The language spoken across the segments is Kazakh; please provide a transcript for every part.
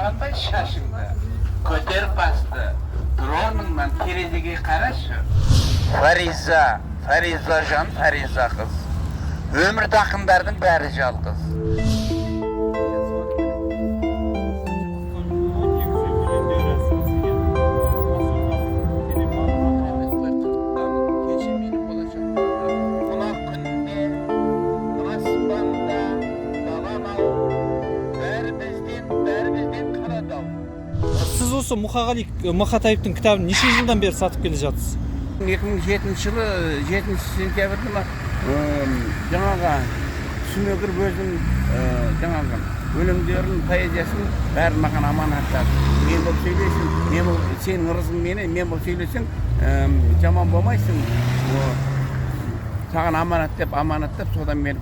Bağırmay şaşındı. Köter bastı. Drone'undan terezege karaşı. Fariza can, Fariza kız. Ömür takımdardın bäri жалгыз. Siz olsa Muqagali Maqataевтің кітабын неше жылдан бері сатып келе жатсыз? 2007 жылы 7 сентябрьде жаңағы түсіме кіріп өзінің жаңағы өлеңдерін, поэзиясын бәрін маған аманаттады. Мен болып сөйлесің, мен болып сенің ырзың мен болып сөйлесең жаман болмайсың. Саған аманаттап, содан мен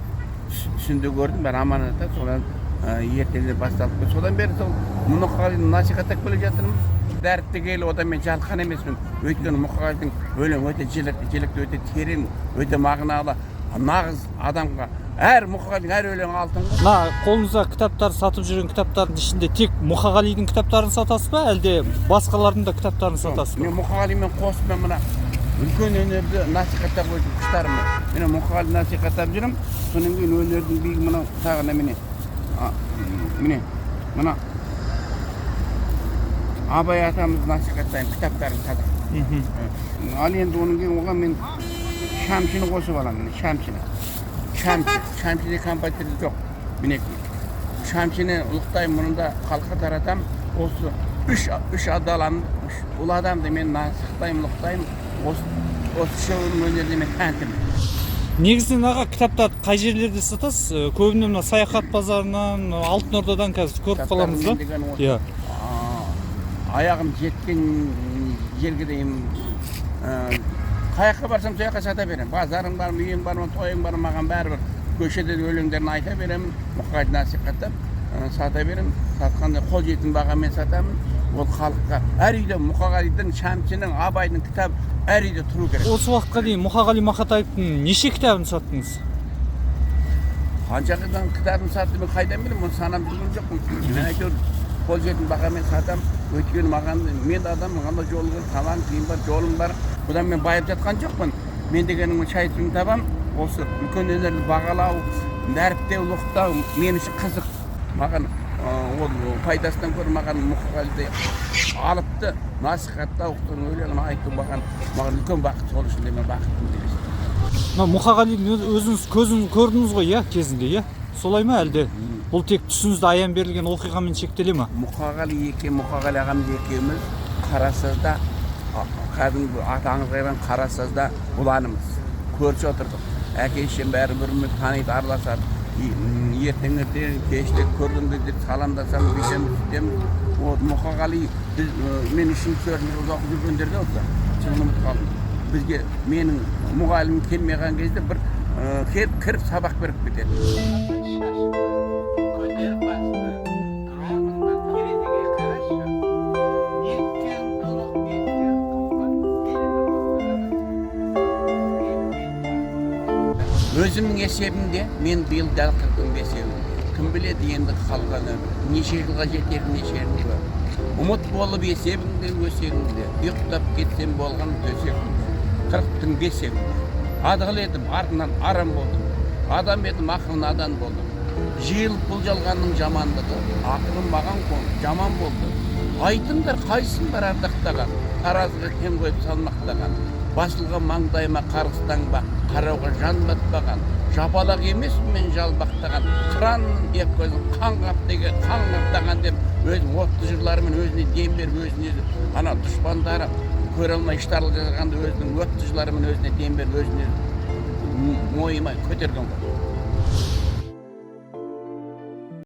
түсінде көрдім, бәрі аманаттап, содан ертеңдер басталып. Содан бері сол Мұқағалиды насихаттап келе жатырмын. Дәріпті келіп, одан мен жалқан емеспін. Өйткені Мұқағалидың өлең өте жилікті, өте терең, өте мағыналы, нағыз адамға. Әр Мұқағалидың әр өлеңі алтын ғой. Мына қолыңызда кітаптар сатып жүрген кітаптардың ішінде тек Мұқағалидың кітаптарын сатасыз ба, әлде басқалардың да кітаптарын сатасыз ба? Мен Мұқағалимен қосып мен мына үлкен өнерді насихаттап қойдым құштарыма. Мен Мұқағалиды насихаттап жүрмін. Содан кейін өнердің биігі мынау тағына мына Абай атамыз насихаттайын, кітаптарын сатамын. Ал енді оның кейін оған мен шамшыны қосып аламын, шамшыны. Шамшыны композитор жоқ, мінекей. Шамшыны ұлықтаймын, мұны да халыққа таратамын. Осы үш адаламын, ұл адамды мен насихаттаймын, ұлықтаймын. Осы шоуының өнеріне мен тәнтімін. Негізінен аға кітаптарды қай жерлерде сатасыз? Көбіне мына саяхат базарынан, Алтын Ордадан қазір көріп қаламыз ба? Иә. Аяғым жеткен жерге дейін қаяққа барсам сояққа сата беремін. Базарың бар ма, үйің бар ма, тойың бар ма, маған бәрібір. Көшеде өлеңдерін айта беремін, Мұқағалиды насихаттап сата беремін. Сатқанда қол жетім бағамен сатамын. Ол халыққа әр үйде Мұқағалидың, Шамшының, Абайдың кітап әр үйде тұру керек. Осы уақытқа дейін Мұқағали Мақатаевтың неше кітабын саттыңыз? Қанша кітабын саттым, мен қайдан білемін, оны санап жүрген жоқпын. Мен әйтеуір қол жетім бағамен сатамын. Өйткені маған мен адам маған жолы бар, тамам киім бар, жолым бар. Бұдан мен байып жатқан жоқпын. Мен дегенім шай суын табам. Осы үлкен өнерді бағалау, дәріптеу, ұлықтау мен үшін қызық. Маған ол пайдасынан көріп маған Мұқағалиды алыпты, насихаттау, өлеңін айту маған үлкен бақыт. Сол үшін де мен бақыттымын деп. Мұқағалидың өзіңіз көзін көрдіңіз ғой, иә, кезінде, иә? Солай ма әлде? Бұл тек түсіңізде аян берілген оқиғамен шектеле ме? Мұқағали ағамыз екеуміз Қарасазда, кәдімгі атаңыз қайран Қарасазда бұланымыз. Көрші отырдық. Әке-шешем бәрі бірімен таниды, араласады. Ертеңертең кеште көргенде деп саламдасам, бүйтеміз, сөйтеміз. Мұқағали мен үшінші төртінші жылда оқып жүргендерде осы. Шын ұмытып қалдым. Бізге менің мұғалімім келмеген кезде бір кіріп сабақ беріп кетеді. Өзімнің есебімде мен биыл дәл 45-ім. Кім біледі енді қалғаны, неше жылға жетер, неше жылға. Ұмыт болып есебіңде, өсегіңде, ұйықтап кетсем болған төсегімде. 40-тың 5-ім. Адғыл едім, артынан арам болдым. Адам едім, ақылын адан болдым. Жиылып бұл жалғанның жамандығы, ақылым маған қонып, жаман болды. Айтыңдар, қайсын бар ардақтаған, таразыға тең қойып салмақтаған. Басылған маңдайыма қарғыстан ба, қарауға жан батпаған. Жапалақ емес мен жалбақтаған. Қыранның ек көзін қан қаптаған деп, өзінің отты жырларымен өзіне дем беріп, өзіне ана дұшпандары көре алмай іштарлық жазғанда өзінің отты жырларымен өзіне дем беріп, өзіне мойымай көтерген ғой.